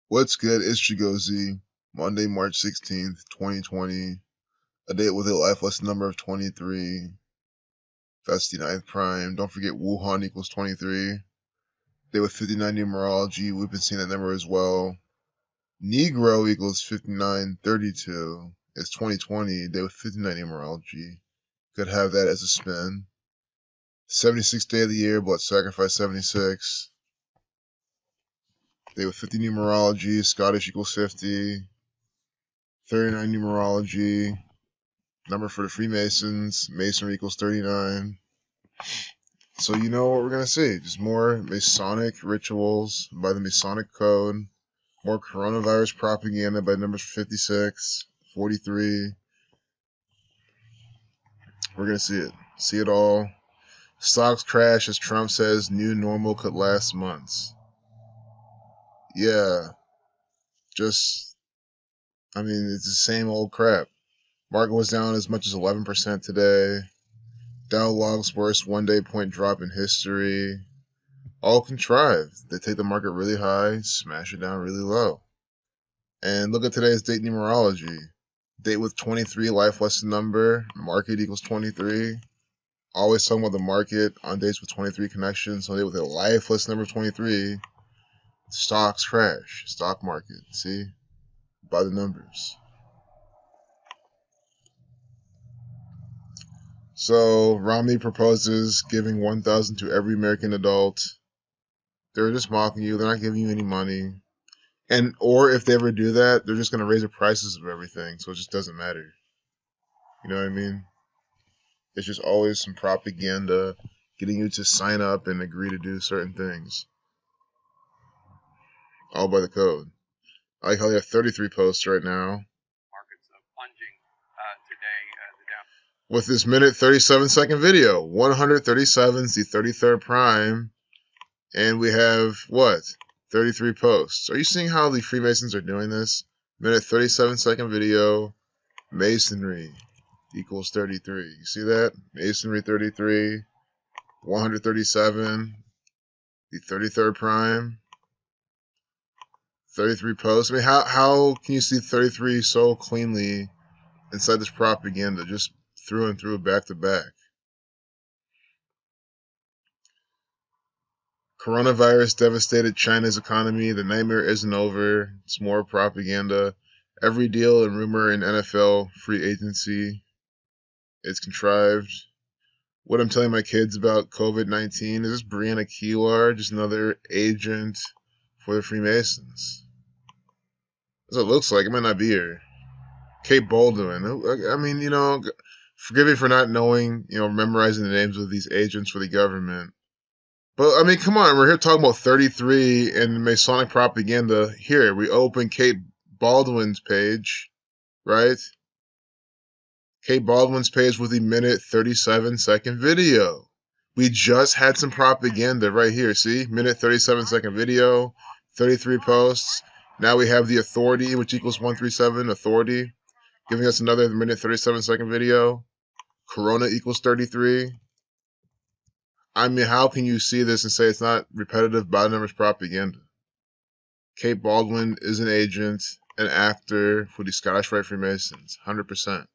What's good? It's Chigozie. Monday, March 16th, 2020. A date with a life lesson number of 23. That's the 9th prime. Don't forget Wuhan equals 23. Day with 59 numerology. We've been seeing that number as well. Negro equals 5932. It's 2020. Day with 59 numerology. Could have that as a spin. 76th day of the year. Blood sacrifice 76. Day with 50 numerology. Scottish equals 50. 39 numerology. Number for the Freemasons. Masonry equals 39. So you know what we're going to see. Just more Masonic rituals by the Masonic Code. More coronavirus propaganda by numbers 56, 43. We're going to see it. See it all. Stocks crash as Trump says new normal could last months. Yeah. It's the same old crap. Market was down as much as 11% today. Dow logs worst one-day point drop in history. All contrived. They take the market really high, smash it down really low. And look at today's date numerology. Date with 23, life lesson number. Market equals 23. Always talking about the market on dates with 23 connections. So date with a life lesson number 23. Stocks crash. Stock market. See? By the numbers. So Romney proposes giving $1,000 to every American adult. They're just mocking you. They're not giving you any money. Or if they ever do that, they're just going to raise the prices of everything. So it just doesn't matter. You know what I mean? It's just always some propaganda getting you to sign up and agree to do certain things. All by the code. I like how they have 33 posts right now. Markets plunging today. With this minute 37-second video. 137 is the 33rd prime. And we have, what? 33 posts. Are you seeing how the Freemasons are doing this? Minute 37-second video. Masonry equals 33. You see that? Masonry 33. 137. The 33rd prime. 33 posts. I mean, how can you see 33 so cleanly inside this propaganda? Just through and through, back to back. Coronavirus devastated China's economy. The nightmare isn't over. It's more propaganda. Every deal and rumor in NFL free agency. It's contrived. What I'm telling my kids about COVID-19 is this Bryant just another agent for the Freemasons. That's what it looks like. It might not be here. Bolduan. I mean, forgive me for not knowing, memorizing the names of these agents for the government. But, I mean, come on. We're here talking about 33 and Masonic propaganda. Here, we open Kate Baldwin's page, right? Kate Baldwin's page with the minute 37-second video. We just had some propaganda right here. See? Minute 37-second video, 33 posts. Now we have the authority, which equals 137, authority, giving us another minute 37-second video. Corona equals 33. I mean, how can you see this and say it's not repetitive by numbers propaganda? Kate Baldwin is an agent, an actor for the Scottish Rite Freemasons, 100%.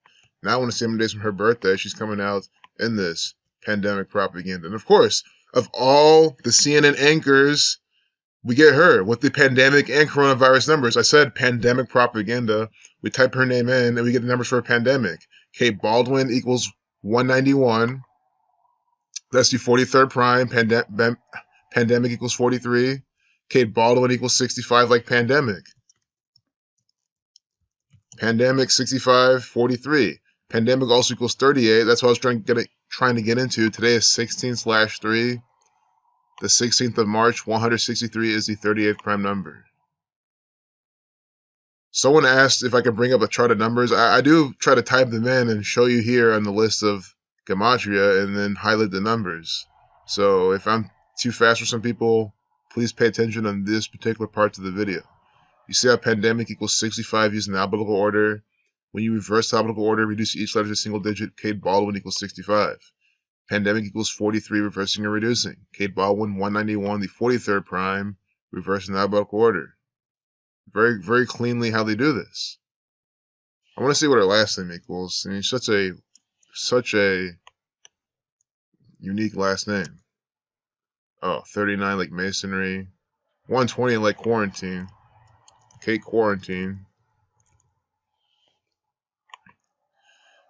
Now, when it's 7 days from her birthday, she's coming out in this pandemic propaganda. And of course, of all the CNN anchors, we get her with the pandemic and coronavirus numbers. I said pandemic propaganda. We type her name in, and we get the numbers for a pandemic. Kate Baldwin equals 191. That's the 43rd prime. Pandemic equals 43. Kate Baldwin equals 65 like pandemic. Pandemic 65, 43. Pandemic also equals 38. That's what I was trying to get into. Today is 16/3. The 16th of March, 163 is the 38th prime number. Someone asked if I could bring up a chart of numbers. I do try to type them in and show you here on the list of Gematria and then highlight the numbers. So if I'm too fast for some people, please pay attention on this particular part of the video. You see how pandemic equals 65 using the alphabetical order. When you reverse the alphabetical order, reduce each letter to a single digit. Kate Baldwin equals 65. Pandemic equals 43, reversing and reducing. Kate Baldwin 191, the 43rd prime, reversing the alphabetical order. Very, very cleanly how they do this. I want to see what her last name equals. I mean, such a unique last name. Oh, 39 like masonry. 120 like quarantine. Kate Quarantine.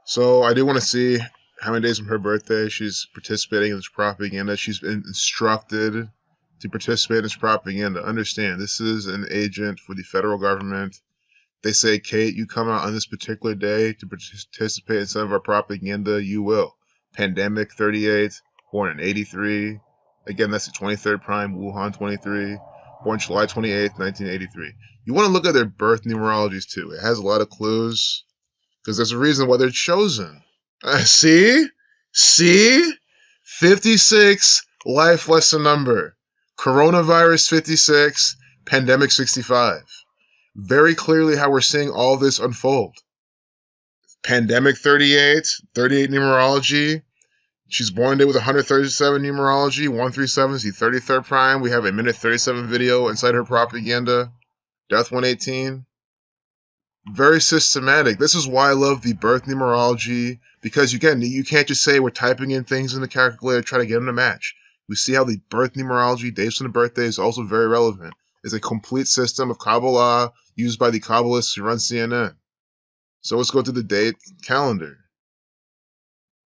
So I do want to see how many days from her birthday she's participating in this propaganda. She's been instructed to participate in this propaganda. Understand, this is an agent for the federal government. They say, Kate, you come out on this particular day to participate in some of our propaganda, you will. Pandemic 38, born in 83. Again, that's the 23rd prime, Wuhan 23. Born July 28th, 1983. You want to look at their birth numerologies too. It has a lot of clues because there's a reason why they're chosen. See? 56, life lesson number. Coronavirus 56, pandemic 65. Very clearly how we're seeing all this unfold. Pandemic 38 numerology. She's born today with 137 numerology. 137 is the 33rd prime. We have a minute 37 video inside her propaganda. Death 118. Very systematic. This is why I love the birth numerology, because again, you can't just say we're typing in things in the calculator, try to get them to match. We see how the birth numerology, dates from the birthday, is also very relevant. It's a complete system of Kabbalah used by the Kabbalists who run CNN. So let's go to the date calendar.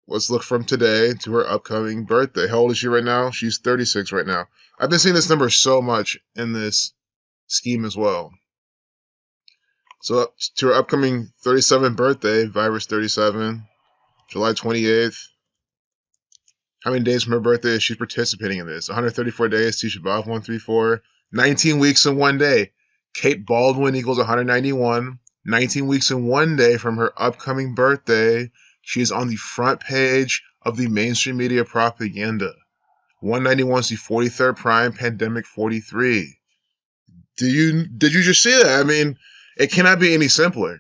Let's look from today to her upcoming birthday. How old is she right now? She's 36 right now. I've been seeing this number so much in this scheme as well. So to her upcoming 37th birthday, virus 37, July 28th. How many days from her birthday is she participating in this? 134 days, Tisha B'Av 134. 19 weeks and 1 day. Kate Bolduan equals 191. 19 weeks and 1 day from her upcoming birthday. She is on the front page of the mainstream media propaganda. 191 is the 43rd prime, pandemic 43. Did you just see that? I mean, it cannot be any simpler.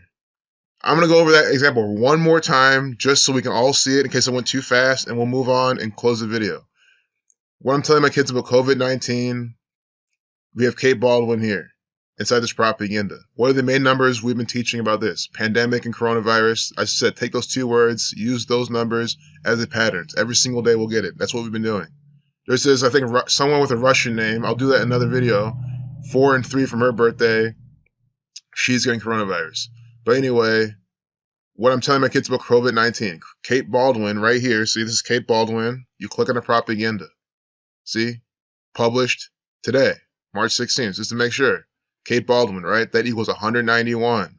I'm going to go over that example one more time just so we can all see it in case I went too fast, and we'll move on and close the video. What I'm telling my kids about COVID-19, we have Kate Bolduan here inside this propaganda. What are the main numbers we've been teaching about this? Pandemic and coronavirus. I said take those two words, use those numbers as the patterns. Every single day we'll get it. That's what we've been doing. There's this, I think, someone with a Russian name. I'll do that in another video. 4 and 3 from her birthday. She's getting coronavirus. But anyway, what I'm telling my kids about COVID-19. Kate Bolduan right here. See, this is Kate Bolduan. You click on the propaganda. See? Published today, March 16th, just to make sure. Kate Bolduan, right? That equals 191.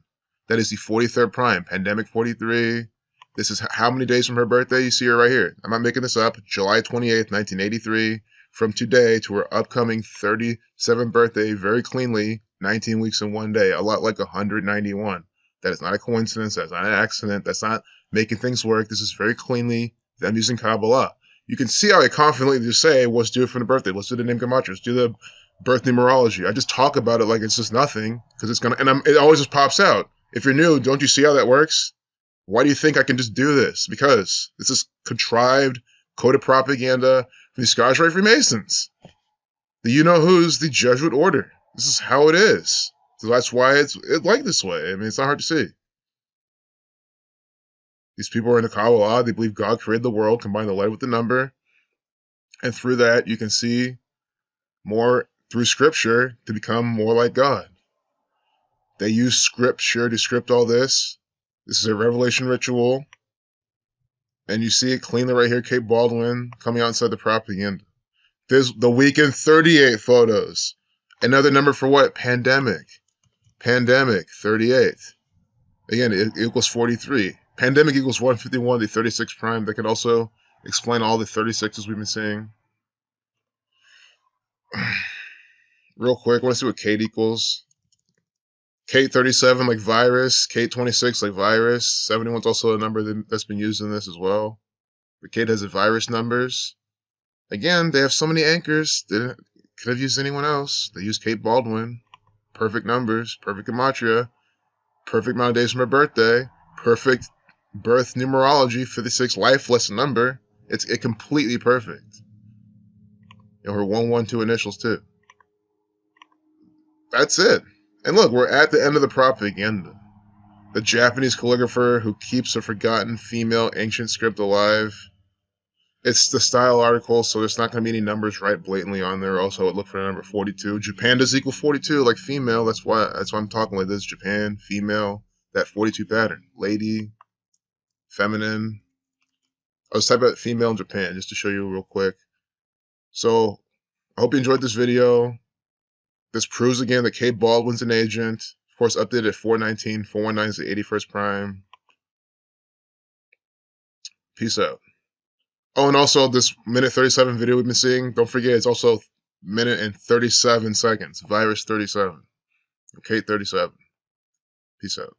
That is the 43rd prime. Pandemic 43. This is how many days from her birthday? You see her right here. I'm not making this up. July 28th, 1983. From today to her upcoming 37th birthday, very cleanly, 19 weeks and 1 day. A lot like 191. That is not a coincidence. That's not an accident. That's not making things work. This is very cleanly them using Kabbalah. You can see how I confidently just say, let's do it for the birthday. Let's do the name Gematria. Let's do the birth numerology. I just talk about it like it's just nothing because it's going to, and it always just pops out. If you're new, don't you see how that works? Why do you think I can just do this? Because this is contrived, coded propaganda from the Scottish Rite Freemasons. The you-know-who's, the Jesuit order. This is how it is. So that's why it's like this way. I mean, it's not hard to see. These people are in the Kabbalah. They believe God created the world, combined the letter with the number. And through that, you can see more through Scripture to become more like God. They use Scripture to script all this. This is a revelation ritual. And you see it cleanly right here, Kate Bolduan coming outside the propaganda. There's the weekend 38 photos. Another number for what? Pandemic. Pandemic 38. Again, it equals 43. Pandemic equals 151, the 36 prime. That could also explain all the 36s we've been seeing. Real quick, I want to see what Kate equals. Kate 37 like virus. Kate 26 like virus. 71 is also a number that's been used in this as well. But Kate has the virus numbers. Again, they have so many anchors. They could have used anyone else. They used Kate Bolduan. Perfect numbers. Perfect Gematria. Perfect amount of days from her birthday. Perfect birth numerology. 56 life lesson number. It's completely perfect. And her 112 initials too. That's it. And look, we're at the end of the propaganda. The Japanese calligrapher who keeps a forgotten female ancient script alive. It's the style article, so there's not going to be any numbers right blatantly on there. Also, I would look for the number 42. Japan does equal 42, like female. That's why I'm talking like this. Japan, female, that 42 pattern. Lady, feminine. I was typing out female in Japan just to show you real quick. So, I hope you enjoyed this video. This proves again that K Baldwin's an agent. Of course, updated at 419. 419 is the 81st prime. Peace out. Oh, and also this minute 37 video we've been seeing, don't forget it's also minute and 37 seconds. Virus 37. Okay, 37. Peace out.